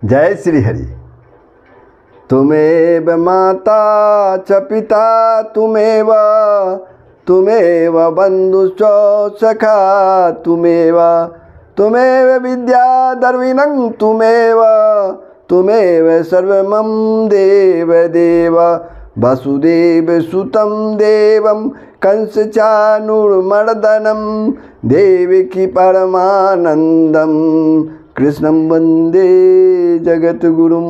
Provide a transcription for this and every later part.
जय श्री हरि। तुमेव माता च पिता तुमेव बंधुश्च सखा तुमेव विद्या दर्विनं तुमेव सर्वमं देव वसुदेव सुतं देवं कंस चाणूरमर्दनं देवकी परमानंदं कृष्णं वंदे जगद्गुरुं।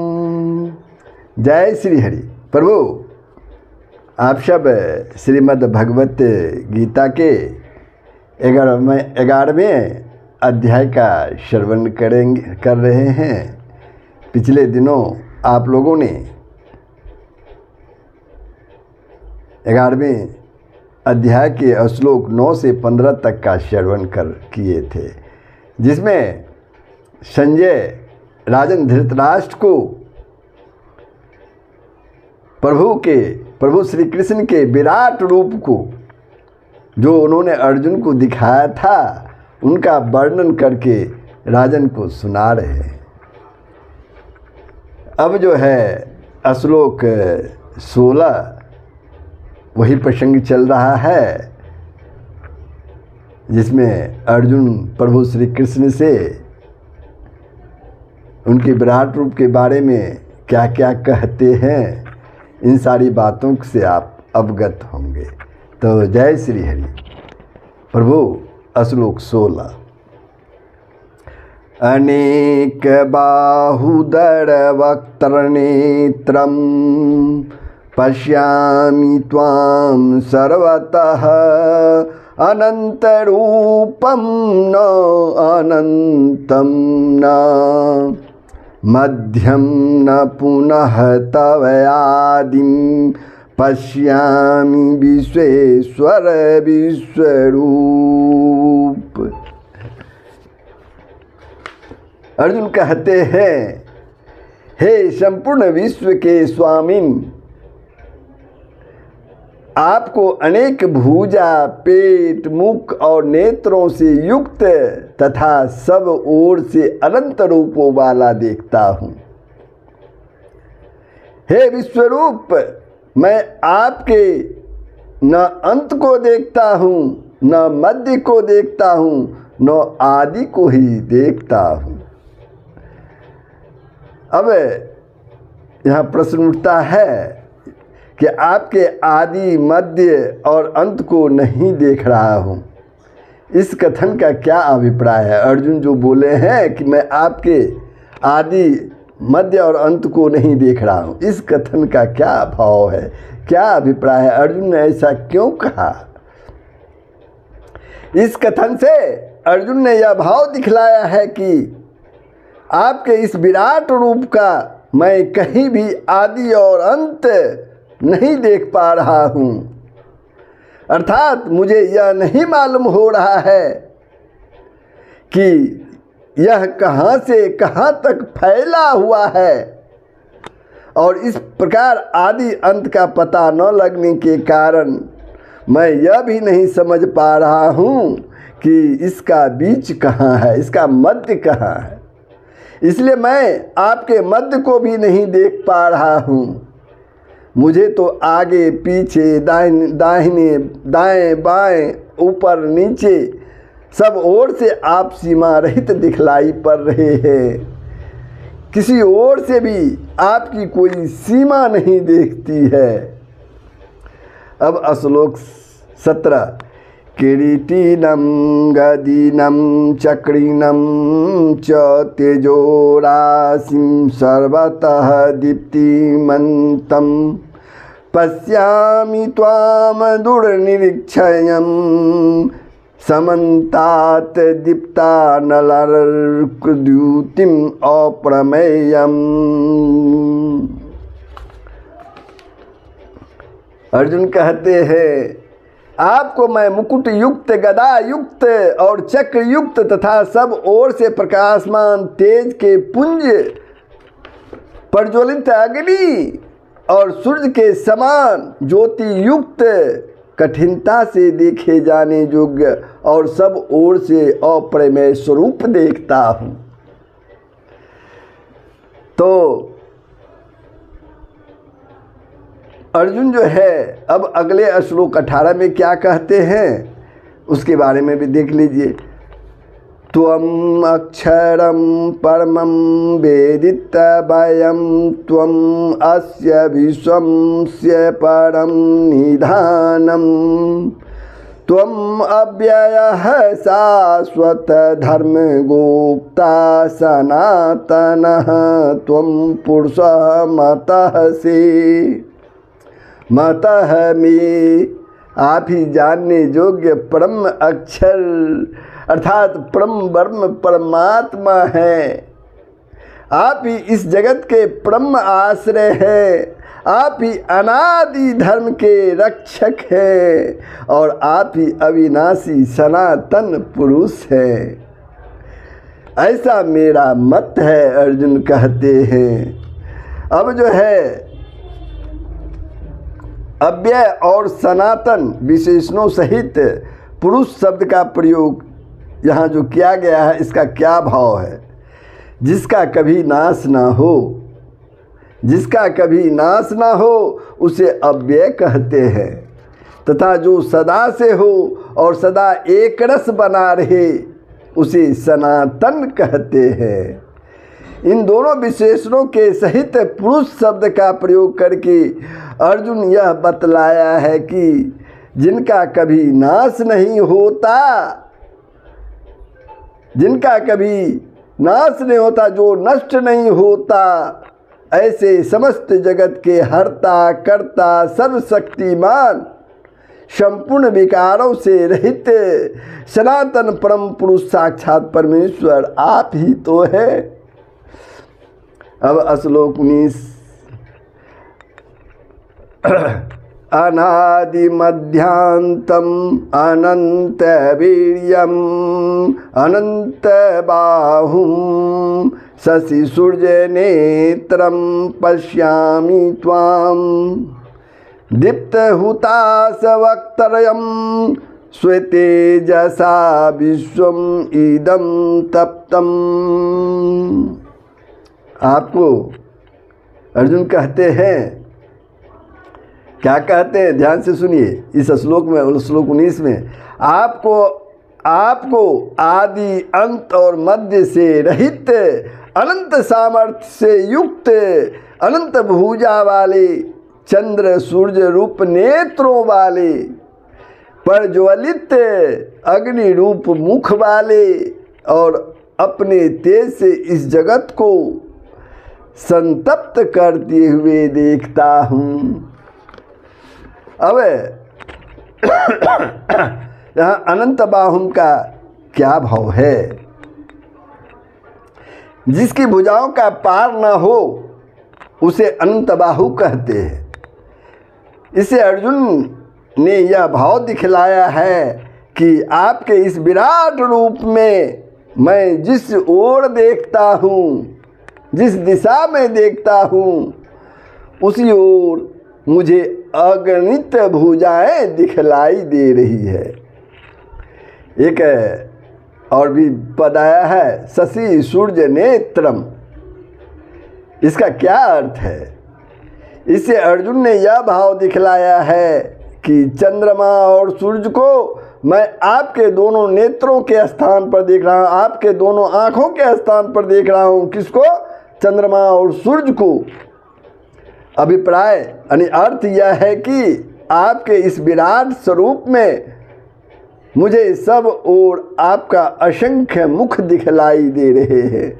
जय श्री हरि। प्रभु, आप सब श्रीमद् भगवत गीता के 11वें अध्याय का श्रवण कर रहे हैं। पिछले दिनों आप लोगों ने 11वें अध्याय के श्लोक 9 से 15 तक का श्रवण किए थे, जिसमें संजय राजन धृतराष्ट्र को प्रभु श्री कृष्ण के विराट रूप को, जो उन्होंने अर्जुन को दिखाया था, उनका वर्णन करके राजन को सुना रहे हैं। अब जो है श्लोक 16 वही प्रसंग चल रहा है, जिसमें अर्जुन प्रभु श्री कृष्ण से उनके विराट रूप के बारे में क्या क्या कहते हैं, इन सारी बातों से आप अवगत होंगे। तो जय श्री हरि। प्रभु, श्लोक 16। अनेक बाहुदर वक्त्रनेत्रं पश्यामि त्वां सर्वतः अनन्तरूपं न अनन्तं न मध्यं न पुनः तवयादिं पश्यामि विश्वेश्वर विश्वरूप। अर्जुन कहते हैं, हे संपूर्ण विश्व के स्वामिन, आपको अनेक भुजा, पेट, मुख और नेत्रों से युक्त तथा सब ओर से अनंत रूपों वाला देखता हूँ। हे विश्वरूप, मैं आपके न अंत को देखता हूँ, न मध्य को देखता हूँ, न आदि को ही देखता हूँ। अब यहाँ प्रश्न उठता है कि आपके आदि, मध्य और अंत को नहीं देख रहा हूँ। इस कथन का क्या अभिप्राय है? अर्जुन जो बोले हैं कि मैं आपके आदि, मध्य और अंत को नहीं देख रहा हूँ, इस कथन का क्या भाव है, क्या अभिप्राय है? अर्जुन ने ऐसा क्यों कहा? इस कथन से अर्जुन ने यह भाव दिखलाया है कि आपके इस विराट रूप का मैं कहीं भी आदि और अंत नहीं देख पा रहा हूँ। अर्थात मुझे यह नहीं मालूम हो रहा है कि यह कहाँ से कहाँ तक फैला हुआ है, और इस प्रकार आदि अंत का पता न लगने के कारण मैं यह भी नहीं समझ पा रहा हूँ कि इसका बीच कहाँ है, इसका मध्य कहाँ है। इसलिए मैं आपके मध्य को भी नहीं देख पा रहा हूँ। मुझे तो आगे पीछे, दाहिने दाएं बाएं, ऊपर नीचे सब ओर से आप सीमा रहित दिखलाई पड़ रहे हैं। किसी ओर से भी आपकी कोई सीमा नहीं देखती है। अब श्लोक 17। किरीटिनं गदिनं चक्रिनं च तेजोराशिं सर्वतः दीप्तिमन्तं पश्यामि त्वां दुर्निरीक्षयं समन्तात् दीप्तानलर्कद्युतिम् अप्रमेयम्। अर्जुन कहते हैं, आपको मैं मुकुट युक्त, गदा युक्त और चक्र युक्त तथा सब ओर से प्रकाशमान तेज के पुंज, प्रज्वलित अग्नि और सूर्य के समान ज्योति युक्त, कठिनता से देखे जाने योग्य और सब ओर से अप्रमेय स्वरूप देखता हूँ। तो अर्जुन जो है अब अगले श्लोक 18 में क्या कहते हैं उसके बारे में भी देख लीजिए। त्वम अक्षरम परमं वेदितव्यं त्वम अस्य विश्वस्य परं निधानम् त्वम अव्ययः शाश्वत धर्मगोप्ता सनातनः त्वम पुरुषः मतः में आप ही जानने योग्य परम अक्षर अर्थात परम ब्रह्म परमात्मा है। आप ही इस जगत के परम आश्रय हैं। आप ही अनादि धर्म के रक्षक हैं और आप ही अविनाशी सनातन पुरुष हैं। ऐसा मेरा मत है, अर्जुन कहते हैं। अब जो है अव्यय और सनातन विशेषणों सहित पुरुष शब्द का प्रयोग यहाँ जो किया गया है इसका क्या भाव है? जिसका कभी नाश ना हो, जिसका कभी नाश ना हो उसे अव्यय कहते हैं, तथा जो सदा से हो और सदा एक रस बना रहे उसे सनातन कहते हैं। इन दोनों विशेषणों के सहित पुरुष शब्द का प्रयोग करके अर्जुन यह बतलाया है कि जिनका कभी नाश नहीं होता, जिनका कभी नाश नहीं होता, जो नष्ट नहीं होता, ऐसे समस्त जगत के हर्ता कर्ता सर्वशक्तिमान संपूर्ण विकारों से रहित सनातन परम पुरुष साक्षात परमेश्वर आप ही तो है। अब श्लोक 19 अनादि मध्यांतम अनंत वीर्यम अनंत बाहुम शशि सूर्य नेत्रम पश्यामि त्वाम दीप्त हुतास वक्तरयम श्वेतेजसा विश्वम इदम तप्तम। आपको अर्जुन कहते हैं, क्या कहते हैं ध्यान से सुनिए इस श्लोक में, श्लोक 19 में आपको आदि अंत और मध्य से रहित अनंत सामर्थ्य से युक्त अनंत भुजा वाले चंद्र सूर्य रूप नेत्रों वाले प्रज्वलित अग्नि रूप मुख वाले और अपने तेज से इस जगत को संतप्त करते हुए देखता हूँ। अब यहाँ अनंत बाहुम का क्या भाव है? जिसकी भुजाओं का पार न हो उसे अनंत बाहु कहते हैं। इसे अर्जुन ने यह भाव दिखलाया है कि आपके इस विराट रूप में मैं जिस ओर देखता हूँ, जिस दिशा में देखता हूँ, उसी ओर मुझे अगणित भुजाएं दिखलाई दे रही है। एक और भी पद आया है शशि सूर्य नेत्रम। इसका क्या अर्थ है? इससे अर्जुन ने यह भाव दिखलाया है कि चंद्रमा और सूर्य को मैं आपके दोनों नेत्रों के स्थान पर देख रहा हूँ, आपके दोनों आँखों के स्थान पर देख रहा हूँ। किसको? चंद्रमा और सूर्य को। अभिप्राय यानी अर्थ यह है कि आपके इस विराट स्वरूप में मुझे सब ओर आपका असंख्य मुख दिखलाई दे रहे हैं।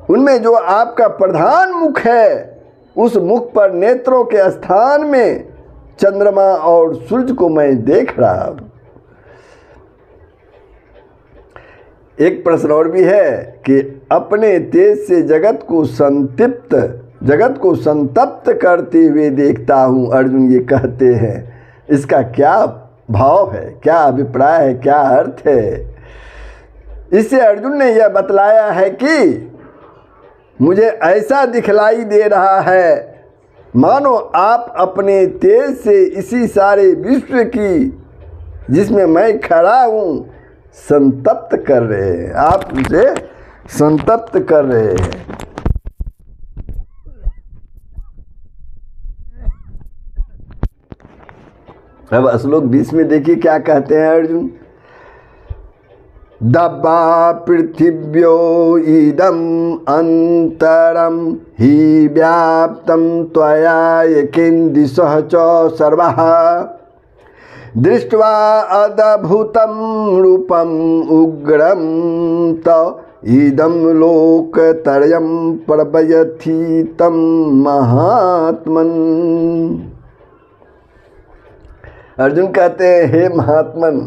उनमें जो आपका प्रधान मुख है उस मुख पर नेत्रों के स्थान में चंद्रमा और सूर्य को मैं देख रहा हूँ। एक प्रश्न और भी है कि अपने तेज से जगत को संतप्त करते हुए देखता हूँ, अर्जुन ये कहते हैं। इसका क्या भाव है, क्या अभिप्राय है, क्या अर्थ है? इससे अर्जुन ने यह बतलाया है कि मुझे ऐसा दिखलाई दे रहा है मानो आप अपने तेज से इसी सारे विश्व की, जिसमें मैं खड़ा हूँ, संतप्त कर रहे हैं। आप उसे संतप्त कर रहे हैं। अब श्लोक 20 में देखिए क्या कहते हैं अर्जुन। दब्बा पृथिव्यो इदम अंतरम हि व्याप्तम त्वया यकिन्दिशः च सर्वः दृष्ट्वा अद्भुतं रूपम उग्रम त इदं लोकत्रयं प्रभयति तं महात्मन्। अर्जुन कहते हैं हे महात्मन,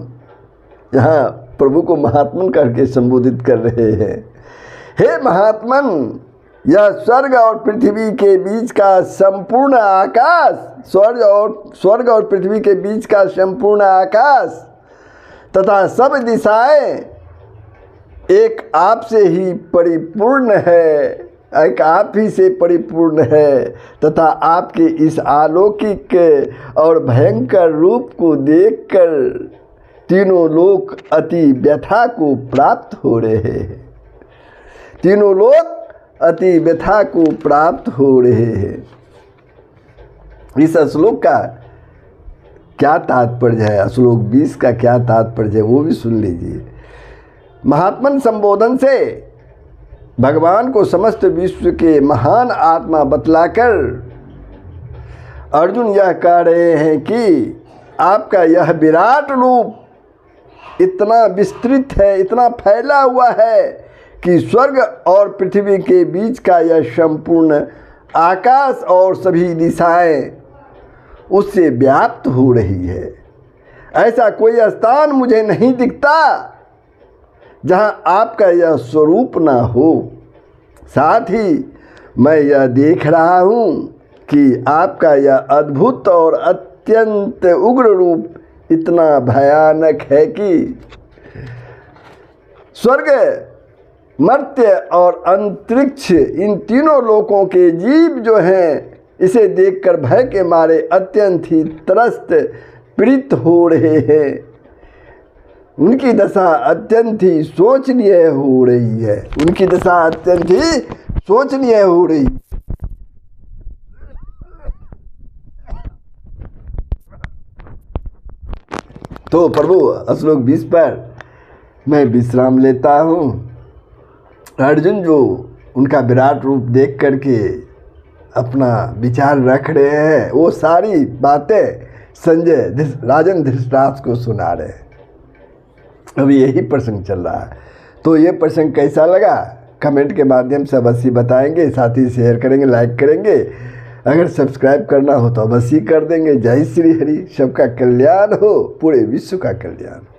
यहाँ प्रभु को महात्मन करके संबोधित कर रहे हैं। हे महात्मन, यह स्वर्ग और पृथ्वी के बीच का संपूर्ण आकाश, स्वर्ग और पृथ्वी के बीच का संपूर्ण आकाश तथा सब दिशाएं एक आप से ही परिपूर्ण है, एक आप ही से परिपूर्ण है तथा आपके इस अलौकिक और भयंकर रूप को देखकर तीनों लोक अति व्यथा को प्राप्त हो रहे हैं। तीनों लोक अति व्यथा को प्राप्त हो रहे हैं। इस श्लोक का क्या तात्पर्य है, श्लोक 20 का क्या तात्पर्य है, वो भी सुन लीजिए। महात्मन संबोधन से भगवान को समस्त विश्व के महान आत्मा बतलाकर अर्जुन यह कह रहे हैं कि आपका यह विराट रूप इतना विस्तृत है, इतना फैला हुआ है कि स्वर्ग और पृथ्वी के बीच का यह संपूर्ण आकाश और सभी दिशाएं उससे व्याप्त हो रही है। ऐसा कोई स्थान मुझे नहीं दिखता जहां आपका यह स्वरूप ना हो। साथ ही मैं यह देख रहा हूं कि आपका यह अद्भुत और अत्यंत उग्र रूप इतना भयानक है कि स्वर्ग, मर्त्य और अंतरिक्ष इन तीनों लोकों के जीव जो हैं इसे देखकर भय के मारे अत्यंत ही त्रस्त पीड़ित हो रहे हैं। उनकी दशा अत्यंत ही शोचनीय हो रही है। उनकी दशा अत्यंत ही शोचनीय हो रही। तो प्रभु श्लोक 20 पर मैं विश्राम लेता हूँ। अर्जुन जो उनका विराट रूप देख करके अपना विचार रख रहे हैं, वो सारी बातें संजय राजन धृतराष्ट्र को सुना रहे हैं। अभी यही प्रसंग चल रहा है। तो ये प्रसंग कैसा लगा कमेंट के माध्यम से अवश्य बताएंगे, साथ ही शेयर करेंगे, लाइक करेंगे। अगर सब्सक्राइब करना हो तो अवश्य कर देंगे। जय श्री हरि। सबका कल्याण हो, पूरे विश्व का कल्याण हो।